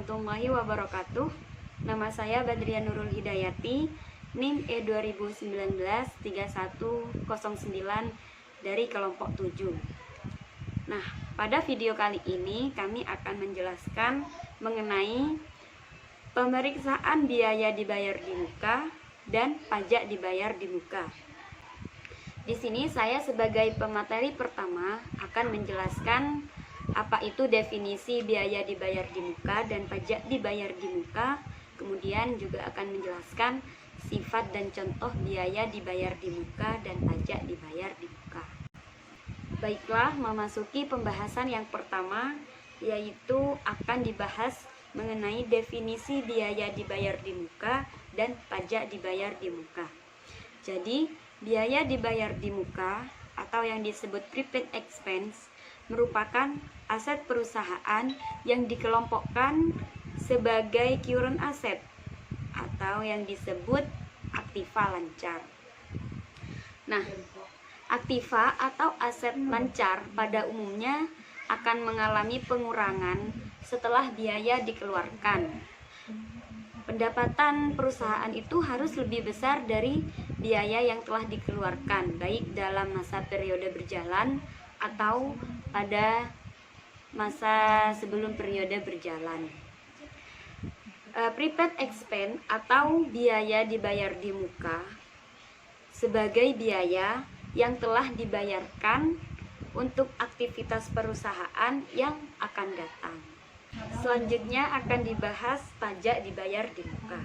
warahmatullahi wabarakatuh. Nama saya Badrian Nurul Hidayati, NIM E2019-3109 dari kelompok 7. Nah, pada video kali ini kami akan menjelaskan mengenai pemeriksaan biaya dibayar di muka dan pajak dibayar di muka. Di sini saya sebagai pemateri pertama akan menjelaskan apa itu definisi biaya dibayar di muka dan pajak dibayar di muka. Kemudian juga akan menjelaskan sifat dan contoh biaya dibayar di muka dan pajak dibayar di muka. Baiklah, memasuki pembahasan yang pertama, yaitu akan dibahas mengenai definisi biaya dibayar di muka dan pajak dibayar di muka. Jadi, biaya dibayar di muka atau yang disebut prepaid expense merupakan aset perusahaan yang dikelompokkan sebagai current asset atau yang disebut aktiva lancar. Nah, aktiva atau aset lancar pada umumnya akan mengalami pengurangan setelah biaya dikeluarkan. Pendapatan perusahaan itu harus lebih besar dari biaya yang telah dikeluarkan, baik dalam masa periode berjalan atau pada masa sebelum periode berjalan. Prepaid expense atau biaya dibayar di muka sebagai biaya yang telah dibayarkan untuk aktivitas perusahaan yang akan datang. Selanjutnya akan dibahas pajak dibayar di muka.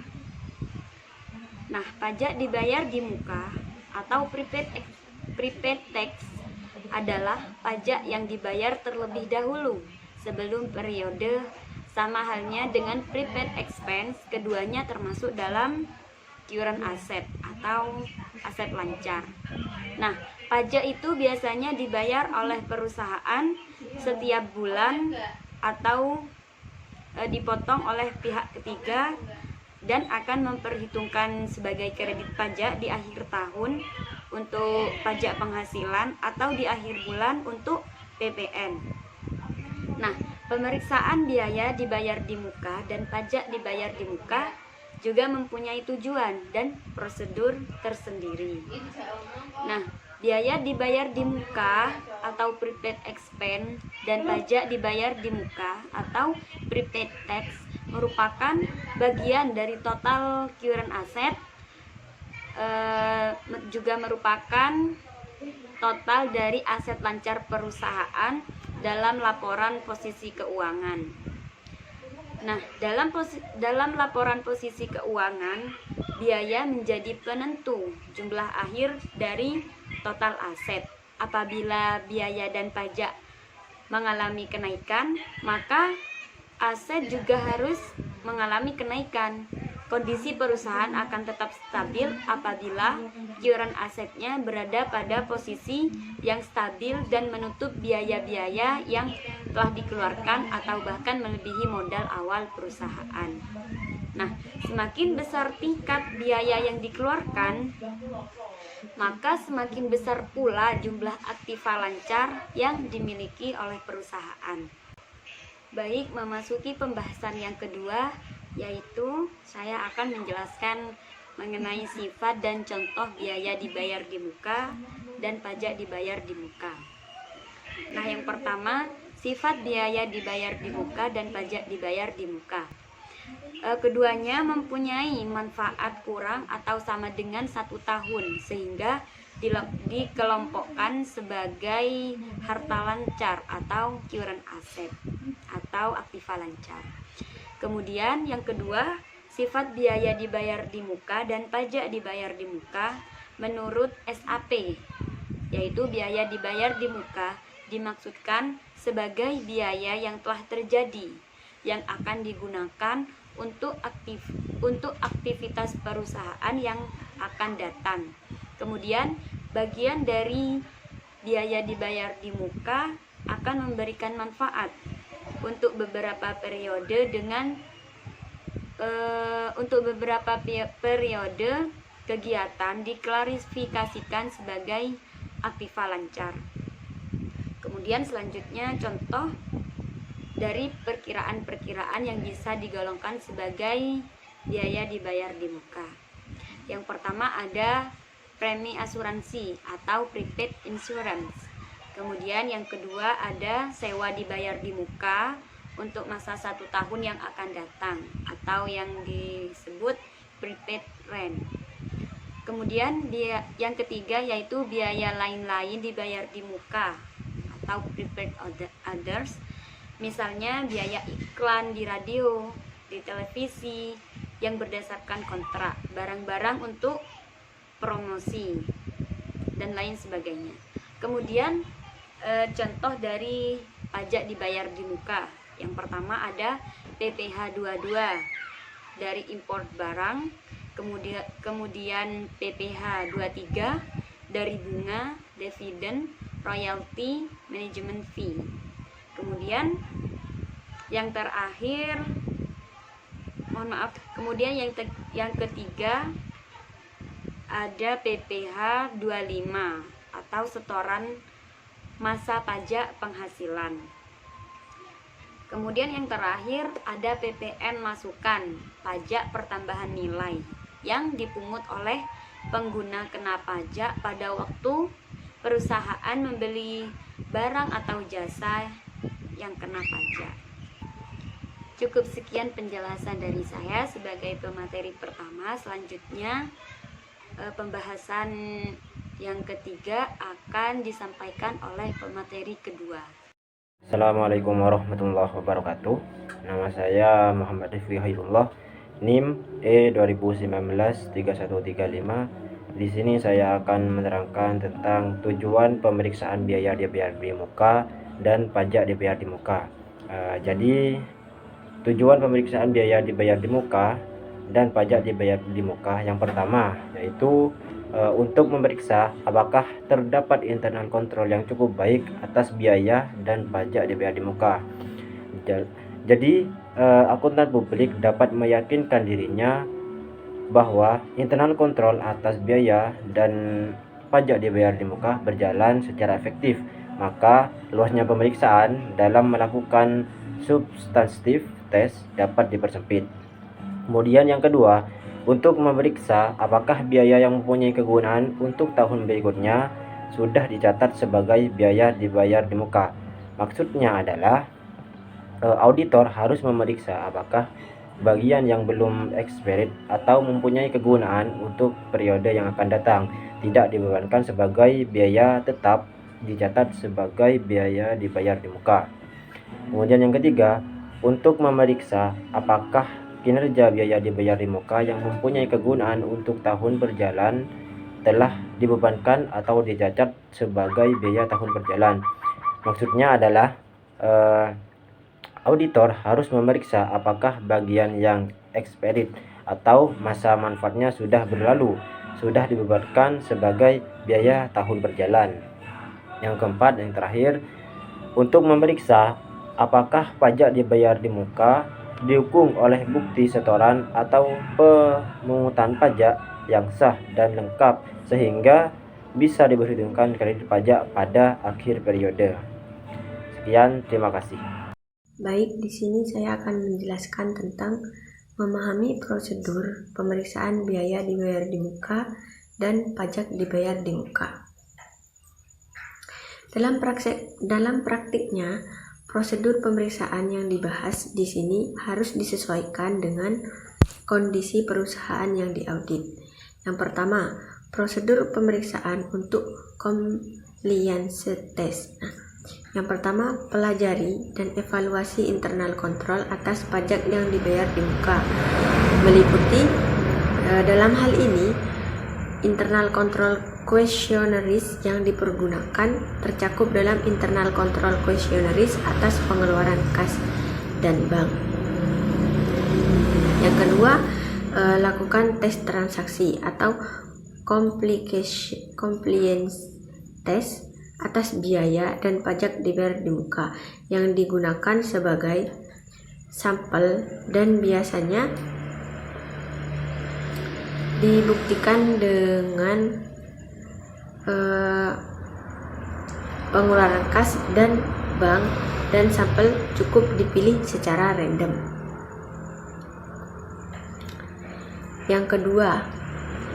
Nah, pajak dibayar di muka atau prepaid tax adalah pajak yang dibayar terlebih dahulu sebelum periode, sama halnya dengan prepaid expense. Keduanya termasuk dalam current asset atau aset lancar. Nah, pajak itu biasanya dibayar oleh perusahaan setiap bulan atau dipotong oleh pihak ketiga dan akan memperhitungkan sebagai kredit pajak di akhir tahun untuk pajak penghasilan atau di akhir bulan untuk PPN. Nah, pemeriksaan biaya dibayar di muka dan pajak dibayar di muka juga mempunyai tujuan dan prosedur tersendiri. Nah, biaya dibayar di muka atau prepaid expense dan pajak dibayar di muka atau prepaid tax merupakan bagian dari total current asset, juga merupakan total dari aset lancar perusahaan dalam laporan posisi keuangan. Nah, dalam laporan posisi keuangan, biaya menjadi penentu jumlah akhir dari total aset. Apabila biaya dan pajak mengalami kenaikan, maka aset juga harus mengalami kenaikan. Kondisi perusahaan akan tetap stabil apabila current asetnya berada pada posisi yang stabil dan menutup biaya-biaya yang telah dikeluarkan atau bahkan melebihi modal awal perusahaan. Nah, semakin besar tingkat biaya yang dikeluarkan, maka semakin besar pula jumlah aktiva lancar yang dimiliki oleh perusahaan. Baik, memasuki pembahasan yang kedua, yaitu saya akan menjelaskan mengenai sifat dan contoh biaya dibayar di muka dan pajak dibayar di muka. Nah, yang pertama, sifat biaya dibayar di muka dan pajak dibayar di muka. Keduanya mempunyai manfaat kurang atau sama dengan 1 tahun, sehingga dikelompokkan sebagai harta lancar atau current asset atau aktiva lancar. Kemudian yang kedua, sifat biaya dibayar di muka dan pajak dibayar di muka menurut SAP, yaitu biaya dibayar di muka dimaksudkan sebagai biaya yang telah terjadi yang akan digunakan untuk aktivitas perusahaan yang akan datang. Kemudian bagian dari biaya dibayar di muka akan memberikan manfaat untuk beberapa periode kegiatan diklarifikasikan sebagai aktiva lancar. Kemudian selanjutnya contoh dari perkiraan-perkiraan yang bisa digolongkan sebagai biaya dibayar di muka. Yang pertama ada premi asuransi atau prepaid insurance. Kemudian yang kedua ada sewa dibayar di muka untuk masa 1 tahun yang akan datang atau yang disebut prepaid rent. Kemudian yang ketiga yaitu biaya lain-lain dibayar di muka atau prepaid others. Misalnya biaya iklan di radio, di televisi yang berdasarkan kontrak, barang-barang untuk promosi dan lain sebagainya. Kemudian contoh dari pajak dibayar di muka. Yang pertama ada PPh 22 dari import barang, kemudian PPh 23 dari bunga, dividen, royalti, management fee. Kemudian yang terakhir, kemudian yang ketiga ada PPh 25 atau setoran masa pajak penghasilan. Kemudian yang terakhir ada PPN masukan, pajak pertambahan nilai yang dipungut oleh pengguna kena pajak pada waktu perusahaan membeli barang atau jasa yang kena pajak. Cukup sekian penjelasan dari saya sebagai pemateri pertama. Selanjutnya pembahasan yang ketiga akan disampaikan oleh pemateri kedua. Assalamualaikum warahmatullahi wabarakatuh. Nama saya Muhammad Rifki Hairullah, NIM E20193135. Di sini saya akan menerangkan tentang tujuan pemeriksaan biaya dibayar di muka dan pajak dibayar di muka. Jadi tujuan pemeriksaan biaya dibayar di muka dan pajak dibayar di muka yang pertama yaitu untuk memeriksa apakah terdapat internal control yang cukup baik atas biaya dan pajak dibayar di muka. Jadi akuntan publik dapat meyakinkan dirinya bahwa internal control atas biaya dan pajak dibayar di muka berjalan secara efektif. Maka luasnya pemeriksaan dalam melakukan substantif test dapat dipersempit. Kemudian yang kedua, untuk memeriksa apakah biaya yang mempunyai kegunaan untuk tahun berikutnya sudah dicatat sebagai biaya dibayar di muka. Maksudnya adalah auditor harus memeriksa apakah bagian yang belum expired atau mempunyai kegunaan untuk periode yang akan datang tidak dibebankan sebagai biaya tetap, dicatat sebagai biaya dibayar di muka. Kemudian yang ketiga, untuk memeriksa apakah kinerja biaya dibayar di muka yang mempunyai kegunaan untuk tahun berjalan telah dibebankan atau dicatat sebagai biaya tahun berjalan. Maksudnya adalah auditor harus memeriksa apakah bagian yang expired atau masa manfaatnya sudah berlalu sudah dibebankan sebagai biaya tahun berjalan. Yang keempat, yang terakhir, untuk memeriksa apakah pajak dibayar di muka didukung oleh bukti setoran atau pemungutan pajak yang sah dan lengkap sehingga bisa diperhitungkan kredit pajak pada akhir periode. Sekian, terima kasih. Baik, di sini saya akan menjelaskan tentang memahami prosedur pemeriksaan biaya dibayar di muka dan pajak dibayar di muka. Dalam praktiknya, prosedur pemeriksaan yang dibahas di sini harus disesuaikan dengan kondisi perusahaan yang diaudit. Yang pertama, prosedur pemeriksaan untuk compliance test. Yang pertama, pelajari dan evaluasi internal control atas pajak yang dibayar di muka. Meliputi dalam hal ini internal control questionnaires yang dipergunakan tercakup dalam internal control questionnaires atas pengeluaran kas dan bank. Yang kedua, lakukan tes transaksi atau compliance test atas biaya dan pajak dibayar di muka yang digunakan sebagai sampel dan biasanya dibuktikan dengan pengeluaran kas dan bank dan sampel cukup dipilih secara random. Yang kedua,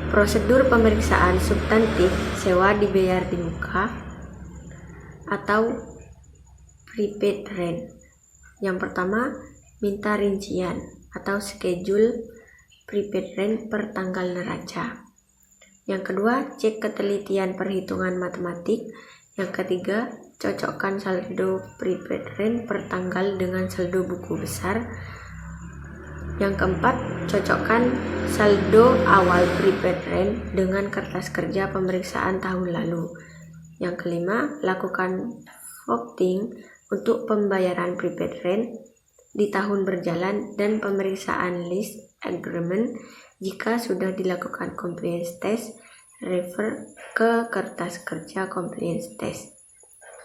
prosedur pemeriksaan substantif sewa dibayar di muka atau prepaid rent. Yang pertama, minta rincian atau schedule prepaid rent per tanggal neraca. Yang kedua, cek ketelitian perhitungan matematik. Yang ketiga, cocokkan saldo prepaid rent per tanggal dengan saldo buku besar. Yang keempat, cocokkan saldo awal prepaid rent dengan kertas kerja pemeriksaan tahun lalu. Yang kelima, lakukan voting untuk pembayaran prepaid rent di tahun berjalan dan pemeriksaan lease agreement. Jika sudah dilakukan compliance test, refer ke kertas kerja compliance test.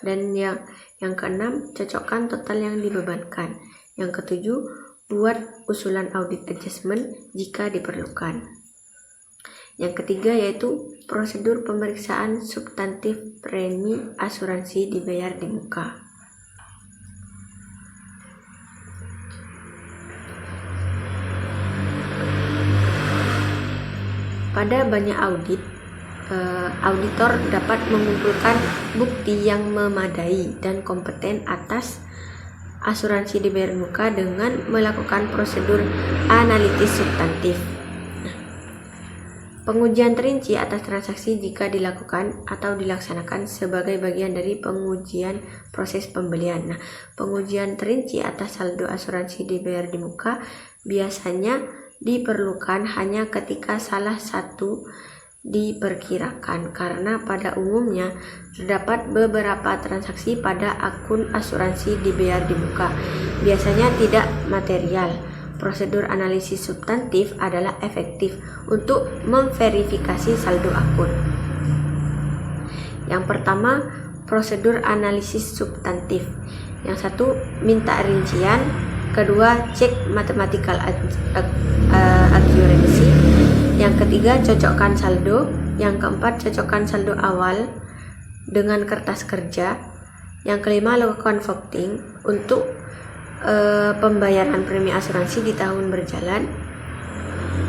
Dan yang keenam, cocokkan total yang dibebankan. Yang ketujuh, buat usulan audit adjustment jika diperlukan. Yang ketiga yaitu prosedur pemeriksaan substantif premi asuransi dibayar di muka. Pada banyak audit, auditor dapat mengumpulkan bukti yang memadai dan kompeten atas asuransi dibayar muka dengan melakukan prosedur analitis substantif. Pengujian terinci atas transaksi jika dilakukan atau dilaksanakan sebagai bagian dari pengujian proses pembelian. Pengujian terinci atas saldo asuransi dibayar di muka biasanya diperlukan hanya ketika salah satu diperkirakan, karena pada umumnya terdapat beberapa transaksi pada akun asuransi dibayar di muka, biasanya tidak material. Prosedur analisis substantif adalah efektif untuk memverifikasi saldo akun. Yang pertama, prosedur analisis substantif. Yang satu, minta rincian. Kedua, cek mathematical accuracy. Yang ketiga, cocokkan saldo. Yang keempat, cocokkan saldo awal dengan kertas kerja. Yang kelima, lakukan voting untuk pembayaran premi asuransi di tahun berjalan.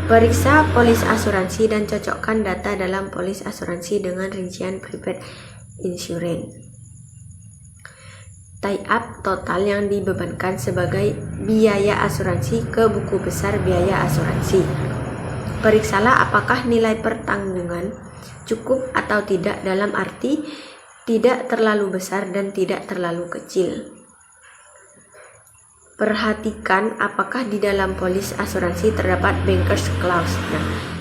Periksa polis asuransi dan cocokkan data dalam polis asuransi dengan rincian prepaid insurance. Tie up total yang dibebankan sebagai biaya asuransi ke buku besar biaya asuransi. Periksalah apakah nilai pertanggungan cukup atau tidak, dalam arti tidak terlalu besar dan tidak terlalu kecil. Perhatikan apakah di dalam polis asuransi terdapat bankers clause.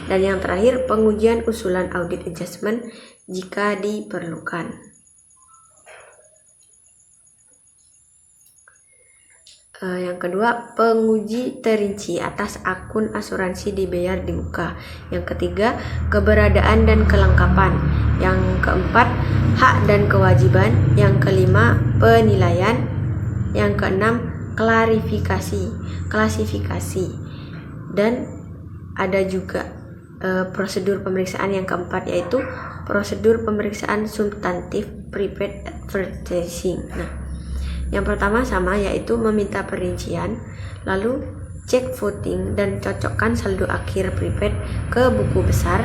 Dan yang terakhir, pengujian usulan audit adjustment jika diperlukan. Yang kedua, penguji terinci atas akun asuransi dibayar di muka. Yang ketiga, keberadaan dan kelengkapan. Yang keempat, hak dan kewajiban. Yang kelima, penilaian. Yang keenam, klasifikasi. Dan ada juga prosedur pemeriksaan yang keempat, yaitu prosedur pemeriksaan substantif prepaid advertising. Yang pertama sama, yaitu meminta perincian, lalu cek voting dan cocokkan saldo akhir prepaid ke buku besar.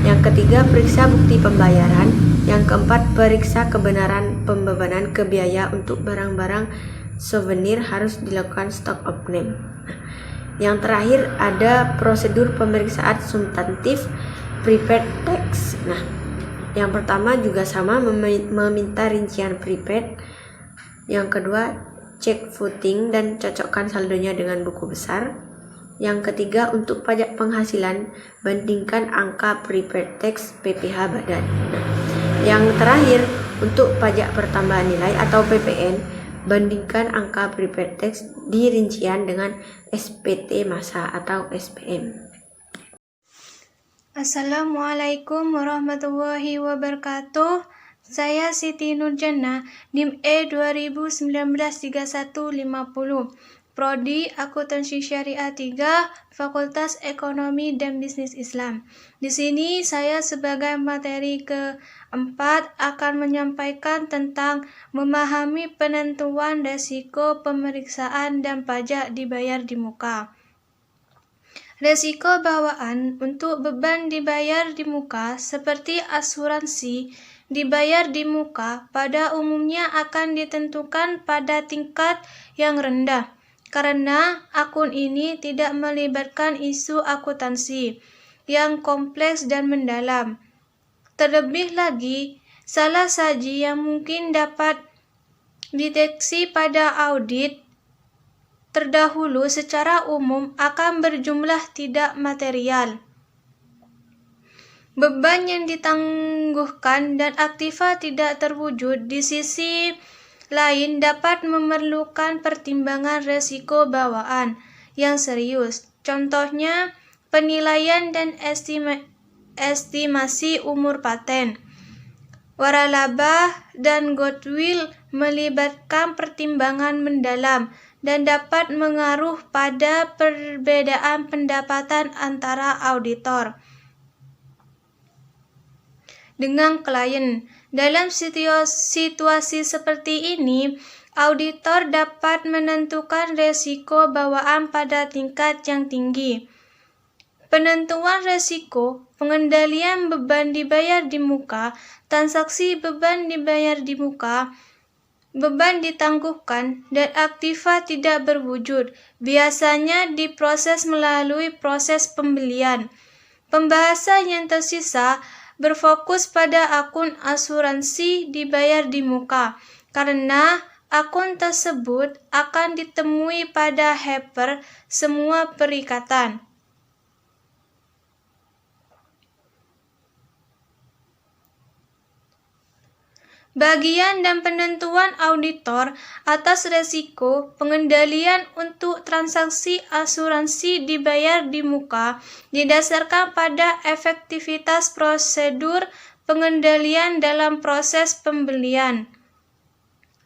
Yang ketiga, periksa bukti pembayaran. Yang keempat, periksa kebenaran pembebanan ke biaya untuk barang-barang souvenir, harus dilakukan stock of name. Yang terakhir ada prosedur pemeriksaan substantif prepaid tax. Yang pertama juga sama, meminta rincian prepaid. Yang kedua, cek voting dan cocokkan saldonya dengan buku besar. Yang ketiga, untuk pajak penghasilan, bandingkan angka prepaid tax PPh badan. Yang terakhir, untuk pajak pertambahan nilai atau PPN, bandingkan angka prepaid tax di rincian dengan SPT masa atau SPM. Assalamualaikum warahmatullahi wabarakatuh. Saya Siti Nurjana, NIM E 2019-3150. Prodi Akuntansi Syariah 3, Fakultas Ekonomi dan Bisnis Islam. Di sini saya sebagai materi keempat akan menyampaikan tentang memahami penentuan resiko pemeriksaan dan pajak dibayar di muka. Resiko bawaan untuk beban dibayar di muka seperti asuransi dibayar di muka pada umumnya akan ditentukan pada tingkat yang rendah karena akun ini tidak melibatkan isu akuntansi yang kompleks dan mendalam. Terlebih lagi, salah saji yang mungkin dapat deteksi pada audit terdahulu secara umum akan berjumlah tidak material. Beban yang ditangguhkan dan aktiva tidak terwujud di sisi lain dapat memerlukan pertimbangan resiko bawaan yang serius. Contohnya, penilaian dan estimasi umur paten, waralaba, dan goodwill melibatkan pertimbangan mendalam dan dapat mengaruh pada perbedaan pendapatan antara auditor dengan klien. Dalam situasi seperti ini, auditor dapat menentukan resiko bawaan pada tingkat yang tinggi. Penentuan resiko, pengendalian beban dibayar di muka, transaksi beban dibayar di muka, beban ditangguhkan, dan aktiva tidak berwujud, biasanya diproses melalui proses pembelian. Pembahasan yang tersisa berfokus pada akun asuransi dibayar di muka, karena akun tersebut akan ditemui pada header semua perikatan. Bagian dan penentuan auditor atas resiko pengendalian untuk transaksi asuransi dibayar di muka didasarkan pada efektivitas prosedur pengendalian dalam proses pembelian.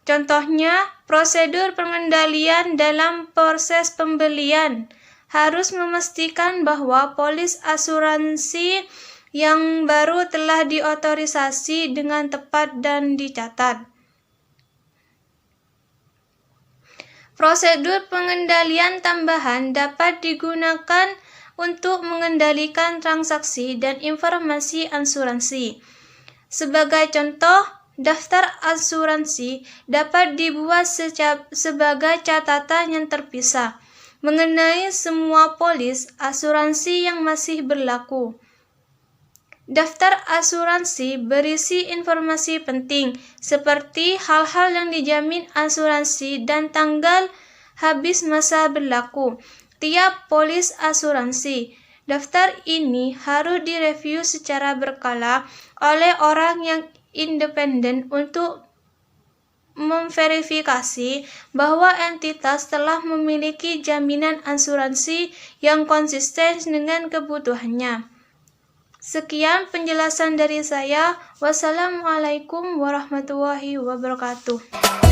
Contohnya, prosedur pengendalian dalam proses pembelian harus memastikan bahwa polis asuransi yang baru telah diotorisasi dengan tepat dan dicatat. Prosedur pengendalian tambahan dapat digunakan untuk mengendalikan transaksi dan informasi asuransi. Sebagai contoh, daftar asuransi dapat dibuat sebagai catatan yang terpisah mengenai semua polis asuransi yang masih berlaku. Daftar asuransi berisi informasi penting seperti hal-hal yang dijamin asuransi dan tanggal habis masa berlaku tiap polis asuransi. Daftar ini harus direview secara berkala oleh orang yang independen untuk memverifikasi bahwa entitas telah memiliki jaminan asuransi yang konsisten dengan kebutuhannya. Sekian penjelasan dari saya. Wassalamualaikum warahmatullahi wabarakatuh.